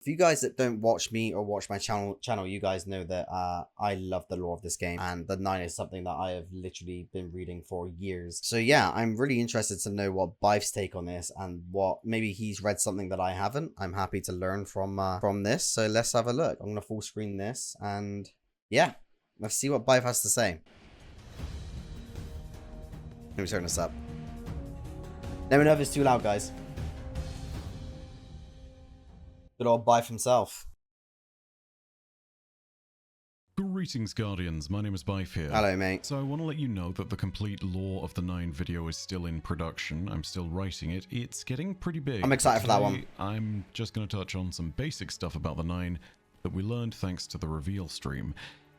If you guys that don't watch me or watch my channel, you guys know that I love the lore of this game, and the 9 is something that I have literally been reading for years. So yeah, I'm really interested to know what Bife's take on this, and what maybe he's read something that I haven't. I'm happy to learn from this. So let's have a look. I'm gonna full screen this, and yeah, let's see what Bife has to say. Let me turn this up. Let me know if it's too loud, guys. Good old Bife himself. Greetings, Guardians. My name is Bife here. Hello, mate. So I want to let you know that the complete lore of the 9 video is still in production. I'm still writing it. It's getting pretty big. I'm excited for that one. I'm just going to touch on some basic stuff about the 9 that we learned thanks to the reveal stream.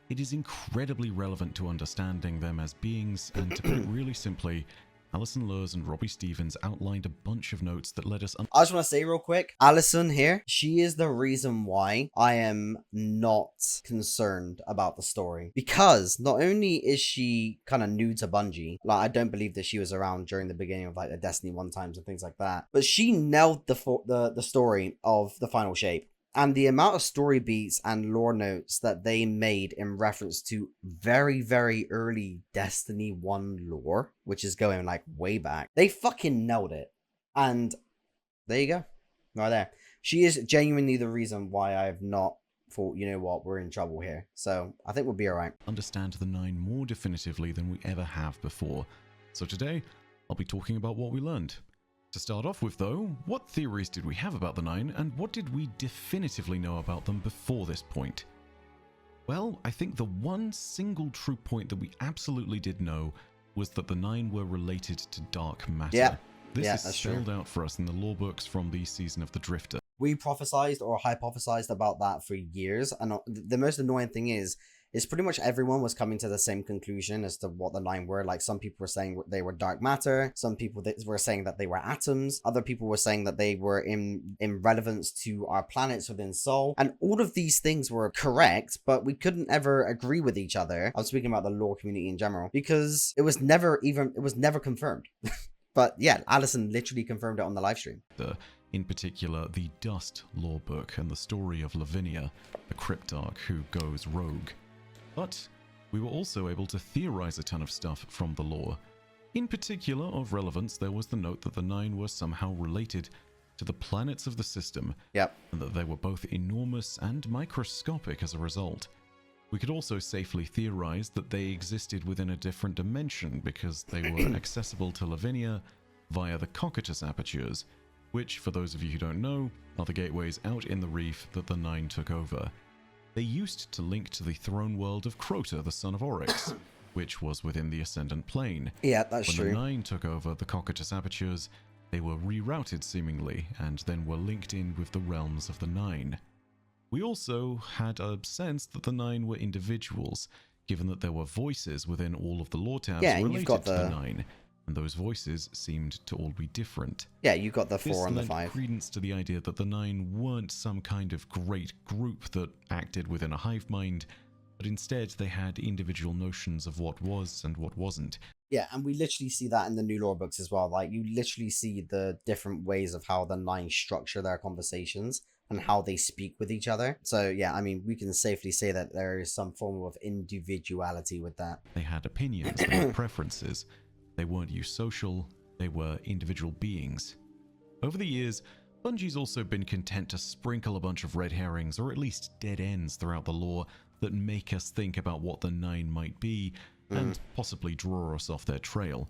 It is incredibly relevant to understanding them as beings, and to put it really simply, Alison Lurs and Robbie Stevens outlined a bunch of notes that let us... I just want to say real quick, Alison here, she is the reason why I am not concerned about the story. Because not only is she kind of new to Bungie, like I don't believe that she was around during the beginning of like the Destiny 1 times and things like that, but she nailed the story of the final shape. And the amount of story beats and lore notes that they made in reference to very, very early Destiny 1 lore, which is going like way back, they fucking nailed it. And there you go. Right there. She is genuinely the reason why I have not thought, you know what, we're in trouble here. So I think we'll be alright. Understand the 9 more definitively than we ever have before. So today, I'll be talking about what we learned. To start off with though, what theories did we have about the 9, and what did we definitively know about them before this point? Well, I think the one single true point that we absolutely did know was that the 9 were related to dark matter. Yeah. This is spelled out for us in the lore books from the Season of the Drifter. We prophesized or hypothesized about that for years, and the most annoying thing is pretty much everyone was coming to the same conclusion as to what the 9 were. Like, some people were saying they were dark matter, some people were saying that they were atoms, other people were saying that they were in relevance to our planets within Sol, and all of these things were correct, but we couldn't ever agree with each other. I'm speaking about the lore community in general, because it was never confirmed. But yeah, Alison literally confirmed it on the live stream. In particular, the Dust lore book and the story of Lavinia, the Cryptarch who goes rogue. But we were also able to theorize a ton of stuff from the lore. In particular, of relevance, there was the note that the 9 were somehow related to the planets of the system, Yep. and that they were both enormous and microscopic as a result. We could also safely theorize that they existed within a different dimension because they were accessible to Lavinia via the Cocytus apertures, which, for those of you who don't know, are the gateways out in the reef that the 9 took over. They used to link to the throne world of Crota, the son of Oryx, which was within the Ascendant Plane. Yeah, that's when true. When the 9 took over the Cocytus apertures, they were rerouted seemingly, and then were linked in with the realms of the 9. We also had a sense that the 9 were individuals, given that there were voices within all of the lore tabs related to the 9, and those voices seemed to all be different. Yeah, you got the 4 and the 5. This lent credence to the idea that the 9 weren't some kind of great group that acted within a hive mind, but instead they had individual notions of what was and what wasn't. Yeah, and we literally see that in the new lore books as well. Like, you literally see the different ways of how the 9 structure their conversations and how they speak with each other. So yeah, I mean, we can safely say that there is some form of individuality with that. They had opinions, they had preferences. They weren't eusocial, they were individual beings. Over the years, Bungie's also been content to sprinkle a bunch of red herrings, or at least dead ends throughout the lore, that make us think about what the 9 might be, and possibly draw us off their trail.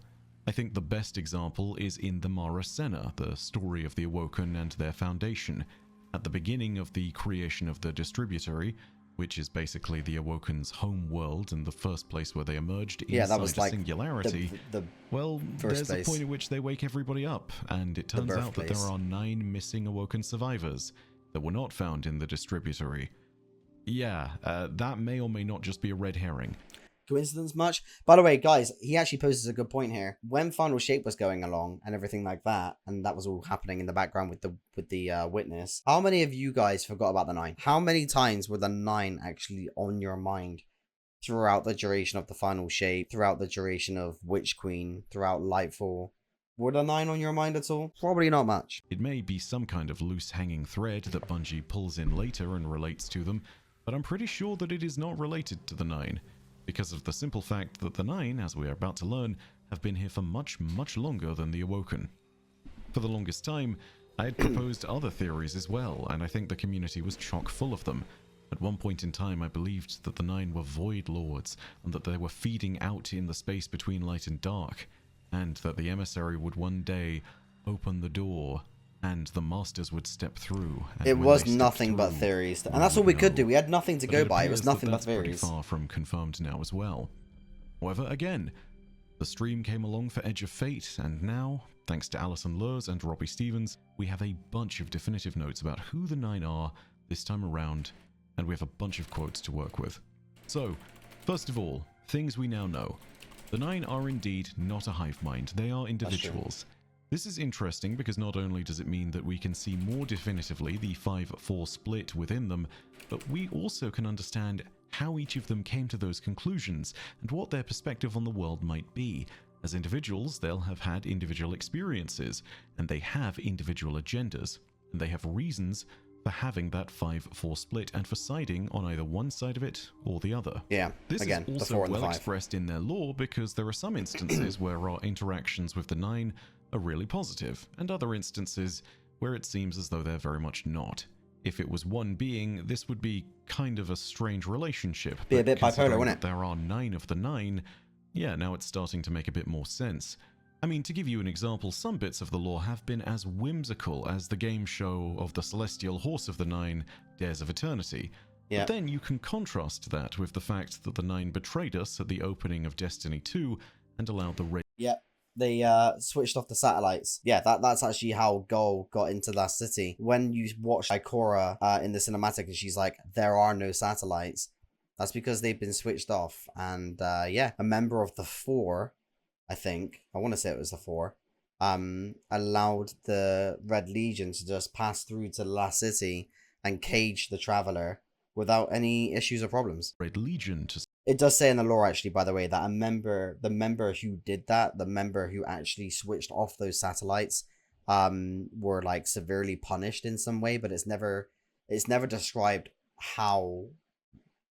I think the best example is in the Mara Senna, the story of the Awoken and their foundation. At the beginning of the creation of the Distributory, which is basically the Awoken's home world and the first place where they emerged inside a singularity, there's a point at which they wake everybody up, and it turns out that there are 9 missing Awoken survivors that were not found in the Distributory. Yeah, that may or may not just be a red herring. Coincidence much? By the way, guys, he actually poses a good point here. When Final Shape was going along and everything like that, and that was all happening in the background with the witness, how many of you guys forgot about the 9? How many times were the 9 actually on your mind throughout the duration of the Final Shape, throughout the duration of Witch Queen, throughout Lightfall? Would a 9 on your mind at all? Probably not much. It may be some kind of loose hanging thread that Bungie pulls in later and relates to them, but I'm pretty sure that it is not related to the Nine, because of the simple fact that the Nine, as we are about to learn, have been here for much, much longer than the Awoken. For the longest time, I had proposed other theories as well, and I think the community was chock full of them. At one point in time, I believed that the Nine were Void Lords, and that they were feeding out in the space between light and dark, and that the emissary would one day open the door, and the Masters would step through. And It when was they stepped nothing but through, theories. And we that's all would we could know. do. We had nothing to But go by. It appears was that nothing but that's pretty theories. far from confirmed now as well. However, again, the stream came along for Edge of Fate, and now, thanks to Alison Lurs and Robbie Stevens, we have a bunch of definitive notes about who the Nine are this time around, and we have a bunch of quotes to work with. So, first of all, things we now know. The Nine are indeed not a hive mind, they are individuals. This is interesting because not only does it mean that we can see more definitively the 5-4 split within them, but we also can understand how each of them came to those conclusions and what their perspective on the world might be. As individuals, they'll have had individual experiences, and they have individual agendas, and they have reasons for having that 5-4 split and for siding on either one side of it or the other. Yeah, This again, is the also 4 and the well 5. expressed in their lore because there are some instances where our interactions with the Nine are really positive, and other instances where it seems as though they're very much not. If it was one being, this would be kind of a strange relationship. Be a but bit bipolar, considering wouldn't that it? there are 9 of the Nine, yeah, now it's starting to make a bit more sense. I mean, to give you an example, some bits of the lore have been as whimsical as the game show of the celestial horse of the Nine, Dares of Eternity. Yeah. But then you can contrast that with the fact that the Nine betrayed us at the opening of Destiny 2 and allowed the Red Yep. They switched off the satellites. Yeah, that's actually how Gull got into that city. When you watch Ikora in the cinematic and she's like, there are no satellites, that's because they've been switched off. And yeah, a member of the 4, I think, I want to say it was the 4, allowed the Red Legion to just pass through to the last city and cage the Traveler without any issues or problems. Red Legion to It does say in the lore, actually, by the way, that the member who did that, the member who actually switched off those satellites, were like severely punished in some way, but it's never described how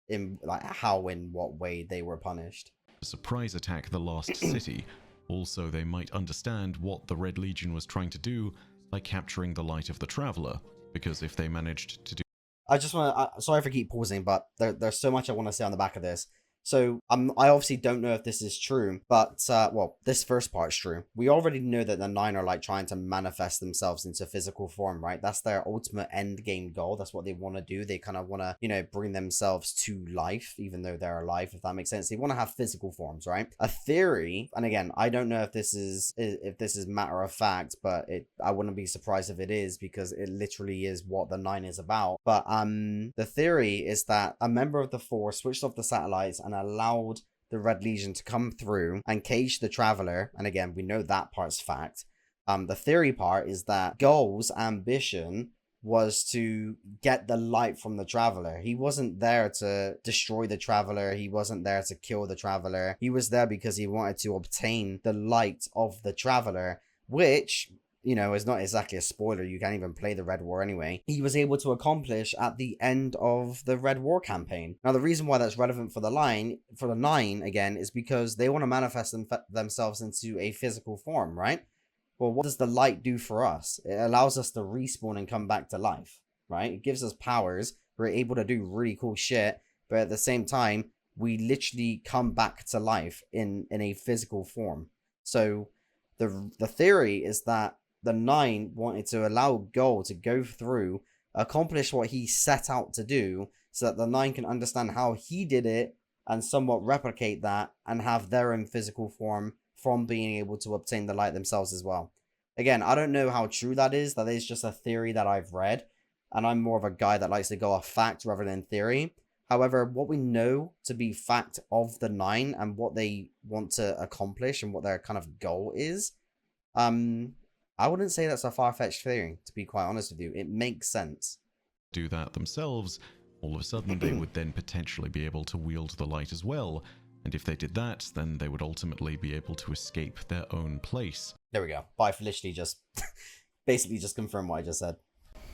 in what way they were punished. surprise attack the last city. Also, they might understand what the Red Legion was trying to do by capturing the light of the Traveler, because if they managed to do I just want to, sorry for keep pausing, but there's so much I want to say on the back of this. So I obviously don't know if this is true, but well, this first part's true. We already know that the 9 are like trying to manifest themselves into physical form, right? That's their ultimate end game goal. That's what they want to do. They kind of want to, you know, bring themselves to life, even though they're alive, if that makes sense. They want to have physical forms, right? A theory, and again, I don't know if this is matter of fact, but I wouldn't be surprised if it is, because it literally is what the 9 is about. But the theory is that a member of the 4 switched off the satellites and allowed the Red Legion to come through and cage the Traveler. And again, we know that part's fact. The theory part is that Gull's ambition was to get the light from the Traveler. He wasn't there to destroy the Traveler. He wasn't there to kill the Traveler. He was there because he wanted to obtain the light of the Traveler, which, you know, is not exactly a spoiler. You can't even play the Red War anyway. He was able to accomplish at the end of the Red War campaign. Now, the reason why that's relevant for the 9, again, is because they want to manifest themselves into a physical form, right? Well, what does the light do for us? It allows us to respawn and come back to life, right? It gives us powers. We're able to do really cool shit, but at the same time, we literally come back to life in a physical form. So the theory is that the 9 wanted to allow Gull to go through, accomplish what he set out to do, so that the 9 can understand how he did it and somewhat replicate that and have their own physical form from being able to obtain the light themselves as well. Again, I don't know how true that is. That is just a theory that I've read, and I'm more of a guy that likes to go off fact rather than theory. However, what we know to be fact of the 9 and what they want to accomplish and what their kind of goal is, I wouldn't say that's a far-fetched theory, to be quite honest with you. It makes sense. do that themselves, all of a sudden they would then potentially be able to wield the light as well. and if they did that, then they would ultimately be able to escape their own place There we go. I've literally just basically just confirmed what I just said.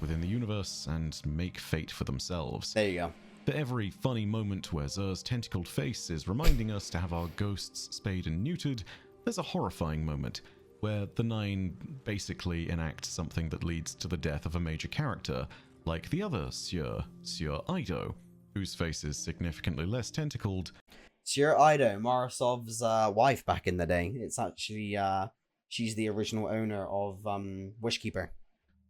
within the universe and make fate for themselves. There you go. For every funny moment where Zur's tentacled face is reminding us to have our ghosts spayed and neutered, there's a horrifying moment where the Nine basically enact something that leads to the death of a major character, like the other Sieur Ido, whose face is significantly less tentacled. Sieur Ido, Morosov's wife back in the day. It's actually she's the original owner of Wishkeeper.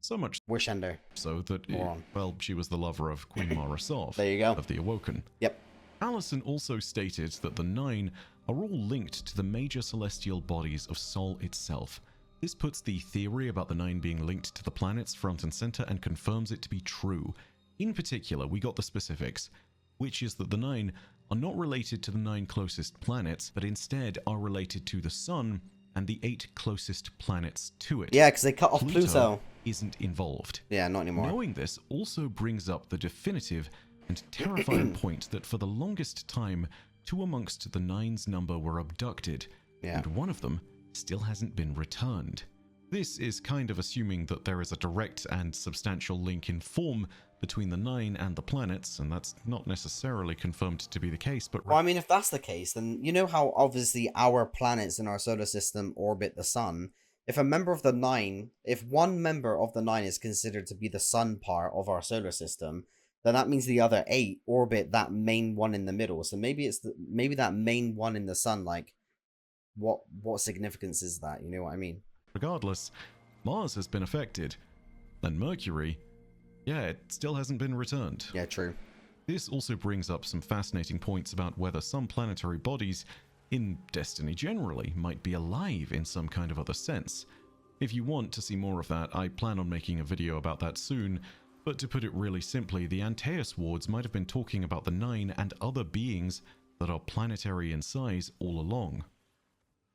So much Wishender. so that, Moron. well, she was the lover of Queen Morosov There you go. of the Awoken. Yep. Allison also stated that the Nine are all linked to the major celestial bodies of Sol itself. This puts the theory about the Nine being linked to the planets front and center and confirms it to be true. In particular, we got the specifics, which is that the Nine are not related to the 9 closest planets, but instead are related to the Sun and the 8 closest planets to it. Yeah, because they cut off Pluto. Isn't involved. Yeah, not anymore. Knowing this also brings up the definitive and terrifying point that for the longest time, 2 amongst the Nine's number were abducted, Yeah. and one of them still hasn't been returned. This is kind of assuming that there is a direct and substantial link in form between the 9 and the planets, and that's not necessarily confirmed to be the case, but... Well, I mean, if that's the case, then you know how obviously our planets in our solar system orbit the sun. If a member of the 9, if one member of the 9 is considered to be the sun part of our solar system, then that means the other 8 orbit that main one in the middle. So maybe it's maybe that main one in the sun. Like, what significance is that? You know what I mean? Regardless, Mars has been affected, and Mercury, yeah, it still hasn't been returned. Yeah, true. This also brings up some fascinating points about whether some planetary bodies, in Destiny generally, might be alive in some kind of other sense. If you want to see more of that, I plan on making a video about that soon, but to put it really simply, the Antaeus wards might have been talking about the 9 and other beings that are planetary in size all along.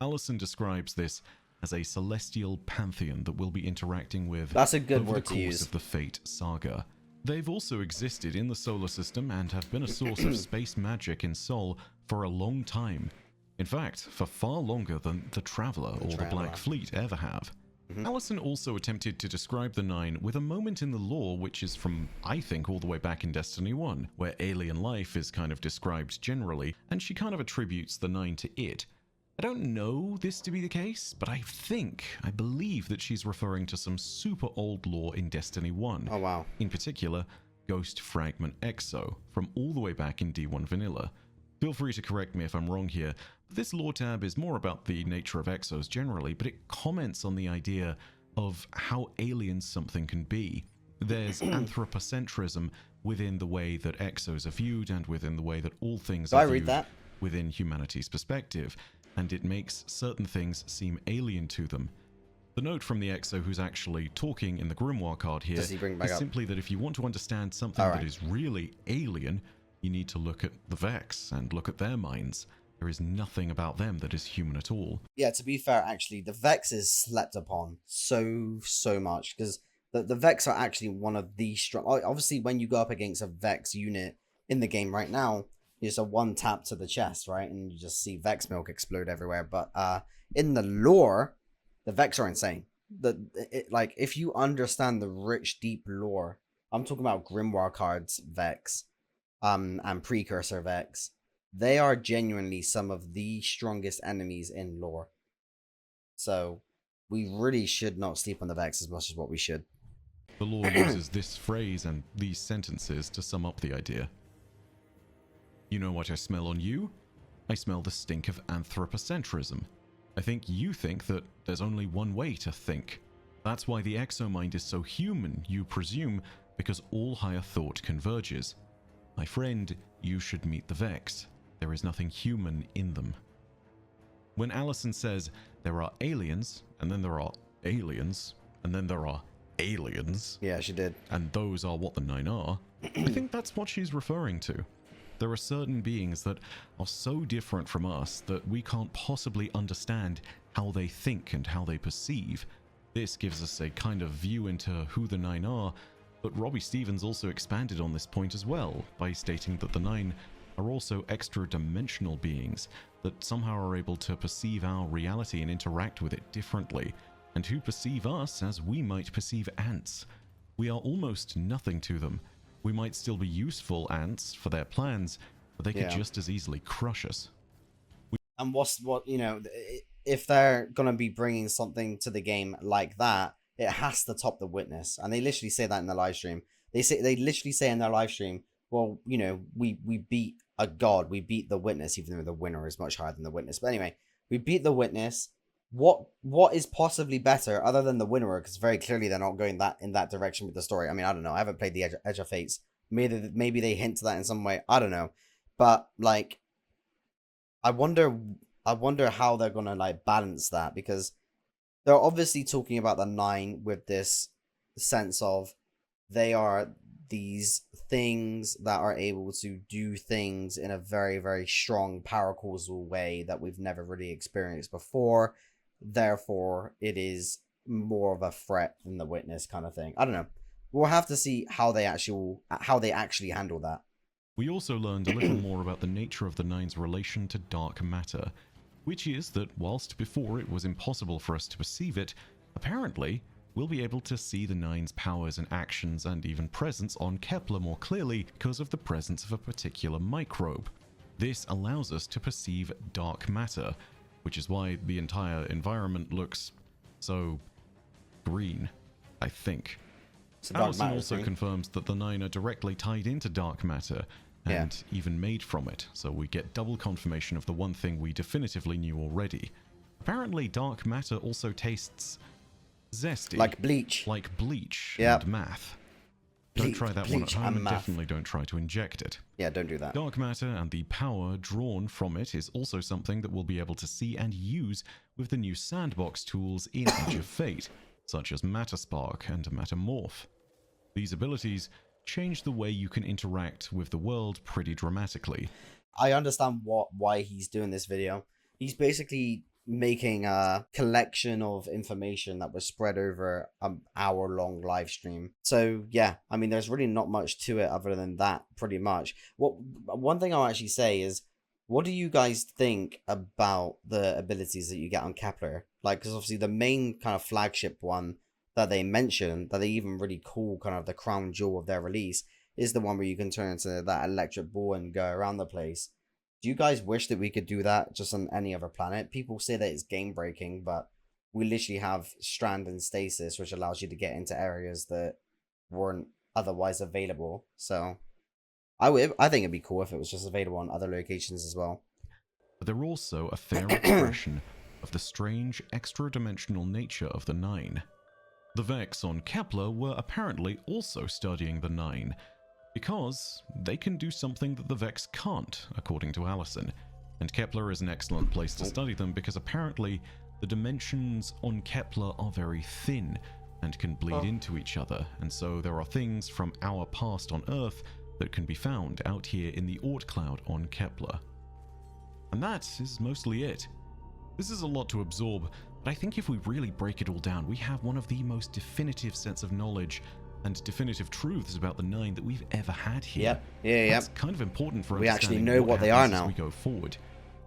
Allison describes this as a celestial pantheon that we'll be interacting with That's a good over word the to course use. of the Fate saga. They've also existed in the solar system and have been a source of space magic in Sol for a long time. In fact, for far longer than the Traveler or the Black Fleet ever have. Allison also attempted to describe the 9 with a moment in the lore which is from, I think, all the way back in Destiny 1, where alien life is kind of described generally, and she kind of attributes the 9 to it. I don't know this to be the case, but I believe that she's referring to some super old lore in Destiny 1. Oh, wow. In particular, Ghost Fragment Exo, from all the way back in D1 Vanilla. Feel free to correct me if I'm wrong here, but this lore tab is more about the nature of Exos generally, but it comments on the idea of how alien something can be. There's anthropocentrism within the way that Exos are viewed and within the way that all things are viewed within humanity's perspective, and it makes certain things seem alien to them. The note from the Exo who's actually talking in the Grimoire card here is simply that if you want to understand something that is really alien, you need to look at the Vex and look at their minds. There is nothing about them that is human at all. Yeah, to be fair, actually, the Vex is slept upon so much, because the Vex are actually one of the strong... Obviously, when you go up against a Vex unit in the game right now, it's a one tap to the chest, right? And you just see Vex milk explode everywhere. But in the lore, the Vex are insane. Like, if you understand the rich, deep lore, I'm talking about Grimoire cards Vex, and Precursor Vex, they are genuinely some of the strongest enemies in lore. So we really should not sleep on the Vex as much as what we should. The lore uses this phrase and these sentences to sum up the idea. You know what I smell on you? I smell the stink of anthropocentrism. I think you think that there's only one way to think. That's why the exomind is so human, you presume, because all higher thought converges. My friend, you should meet the Vex. There is nothing human in them. When Allison says there are aliens, and then there are aliens, and then there are aliens... Yeah, she did. And those are what the 9 are, I think that's what she's referring to. There are certain beings that are so different from us that we can't possibly understand how they think and how they perceive. This gives us a kind of view into who the 9 are, but Robbie Stevens also expanded on this point as well, by stating that the 9 are also extra-dimensional beings that somehow are able to perceive our reality and interact with it differently, and who perceive us as we might perceive ants. We are almost nothing to them. We might still be useful ants for their plans, but they could just as easily crush us. And if they're gonna be bringing something to the game like that, it has to top the Witness. And they literally say that in the live stream. They literally say in their live stream, well, we beat a god, we beat the Witness, even though the winner is much higher than the Witness. But anyway, we beat the Witness. What is possibly better other than the winner? Because very clearly they're not going in that direction with the story. I mean, I don't know. I haven't played the Edge of Fates. Maybe they hint to that in some way. I don't know. But like, I wonder how they're gonna like balance that, because they're obviously talking about the Nine with this sense of they are these things that are able to do things in a very, very strong paracausal way that we've never really experienced before. Therefore, it is more of a threat than the Witness kind of thing. I don't know. We'll have to see how they actually handle that. We also learned a little more about the nature of the Nine's relation to dark matter, which is that whilst before it was impossible for us to perceive it, apparently we'll be able to see the Nine's powers and actions and even presence on Kepler more clearly because of the presence of a particular microbe. This allows us to perceive dark matter, which is why the entire environment looks so green, I think. Allison also confirms that the Nine are directly tied into dark matter and even made from it, so we get double confirmation of the one thing we definitively knew already. Apparently dark matter also tastes zesty. Like bleach. Like bleach and math. Don't try that one at home, and definitely don't try to inject it. Yeah, don't do that. Dark matter and the power drawn from it is also something that we'll be able to see and use with the new sandbox tools in Edge of Fate, such as Matter Spark and Metamorph. These abilities change the way you can interact with the world pretty dramatically. I understand why he's doing this video. He's basically making a collection of information that was spread over an hour-long live stream. So yeah, I mean, there's really not much to it other than that, pretty much. One thing I'll actually say is, what do you guys think about the abilities that you get on Kepler? Like, because obviously the main kind of flagship one that they mention, that they even really call kind of the crown jewel of their release, is the one where you can turn into that electric ball and go around the place. Do you guys wish that we could do that just on any other planet? People say that it's game breaking, but we literally have strand and stasis, which allows you to get into areas that weren't otherwise available. So I think it'd be cool if it was just available on other locations as well. But they're also a fair expression of the strange extra-dimensional nature of the Nine. The Vex on Kepler were apparently also studying the Nine, because they can do something that the Vex can't, according to Allison, and Kepler is an excellent place to study them because apparently the dimensions on Kepler are very thin and can bleed into each other, and so there are things from our past on Earth that can be found out here in the Oort cloud on Kepler. And that is mostly it. This is a lot to absorb, but I think if we really break it all down, we have one of the most definitive sets of knowledge and definitive truths about the Nine that we've ever had here. That's kind of important for understanding. We actually know what they are now. As we go forward.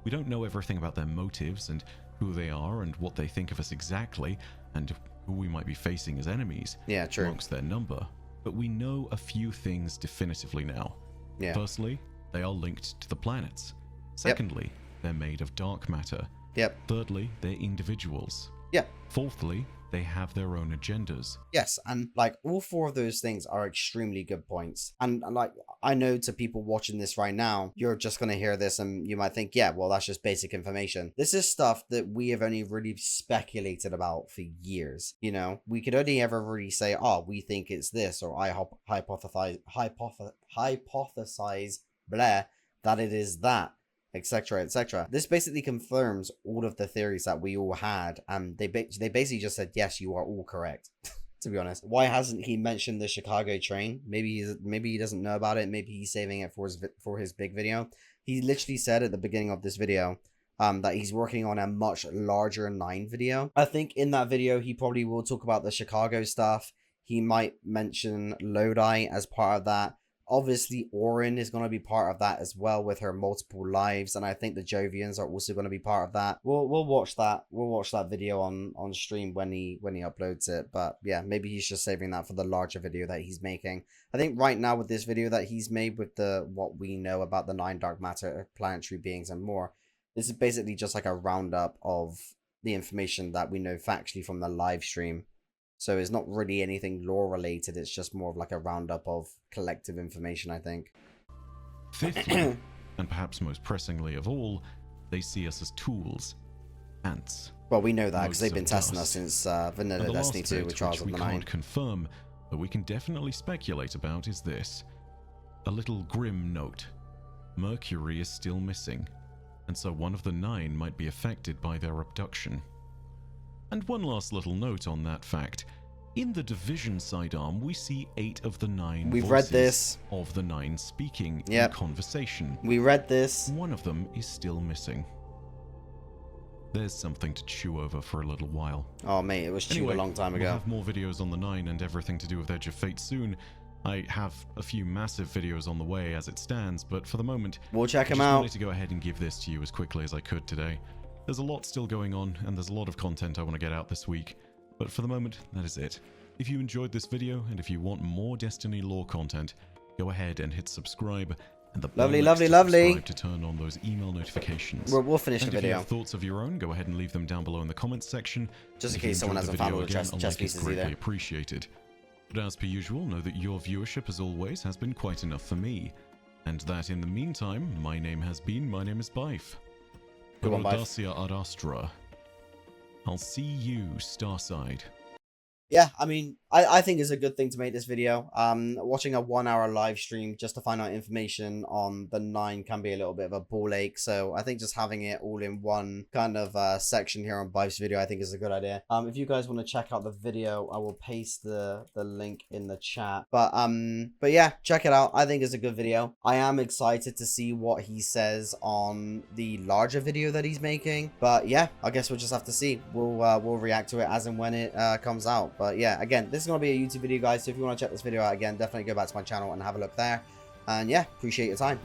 We don't know everything about their motives and who they are and what they think of us exactly, and who we might be facing as enemies amongst their number. But we know a few things definitively now. Firstly, they are linked to the planets. Secondly, they're made of dark matter. Thirdly, they're individuals. Fourthly, they have their own agendas. Yes, and like all four of those things are extremely good points. And like, I know to people watching this right now, you're just going to hear this and you might think, yeah, well, that's just basic information. This is stuff that we have only really speculated about for years. You know, we could only ever really say, oh, we think it's this, or I hypothesize, blah, that it is that, etc., etc. This basically confirms all of the theories that we all had, and they basically just said, yes, you are all correct. To be honest, why hasn't he mentioned the Chicago train? Maybe he doesn't know about it. Maybe he's saving it for his big video. He literally said at the beginning of this video that he's working on a much larger 9 video. I think in that video he probably will talk about the Chicago stuff. He might mention Lodi as part of that. Obviously, Orin is going to be part of that as well with her multiple lives, and I think the Jovians are also going to be part of that. We'll watch that. We'll watch that video on stream when he uploads it. But yeah, maybe he's just saving that for the larger video that he's making. I think right now with this video that he's made with the what we know about the 9 dark matter, planetary beings, and more, this is basically just like a roundup of the information that we know factually from the live stream. So it's not really anything lore related, it's just more of like a roundup of collective information, I think. Fifthly, and perhaps most pressingly of all, they see us as tools. Ants. Well, we know that because Motes they've been of testing dust. us since Vanilla And the Destiny last 2 bit, with Trials of which the we Nine. can't confirm, but we can definitely speculate about, is this. A little grim note. Mercury is still missing, and so one of the 9 might be affected by their abduction. And one last little note on that fact. In the Division sidearm, we see 8 of the 9 We've voices read this. of the 9 speaking Yep. in conversation. We read this. One of them is still missing. There's something to chew over for a little while. Oh, mate, it was chewed Anyway, a long time we'll ago. have more videos on the 9 and everything to do with Edge of Fate soon. I have a few massive videos on the way as it stands, but for the moment, We'll check I them just out. wanted to go ahead and give this to you as quickly as I could today. There's a lot still going on, and there's a lot of content I want to get out this week, but for the moment, that is it. If you enjoyed this video, and if you want more Destiny lore content, go ahead and hit subscribe, and the bell Lovely, next lovely, to lovely. subscribe to turn on those email notifications. We'll finish And the if you video. have thoughts of your own, go ahead and leave them down below in the comments section. Just in And if you case someone enjoyed hasn't the found all video the again, chess a like is pieces greatly either. appreciated. But as per usual, know that your viewership, as always, has been quite enough for me. And that in the meantime, my name is Bife. Good one, Bife. Audacia ad Astra. I'll see you, Starside. Yeah, I mean, I think it's a good thing to make this video. Watching a 1-hour live stream just to find out information on the 9 can be a little bit of a ball ache. So I think just having it all in one kind of section here on Bife's video, I think is a good idea. If you guys want to check out the video, I will paste the link in the chat. But yeah, check it out. I think it's a good video. I am excited to see what he says on the larger video that he's making. But yeah, I guess we'll just have to see. We'll react to it as and when it comes out. But yeah, again, this is going to be a YouTube video, guys, so if you want to check this video out again, definitely go back to my channel and have a look there. And yeah, appreciate your time.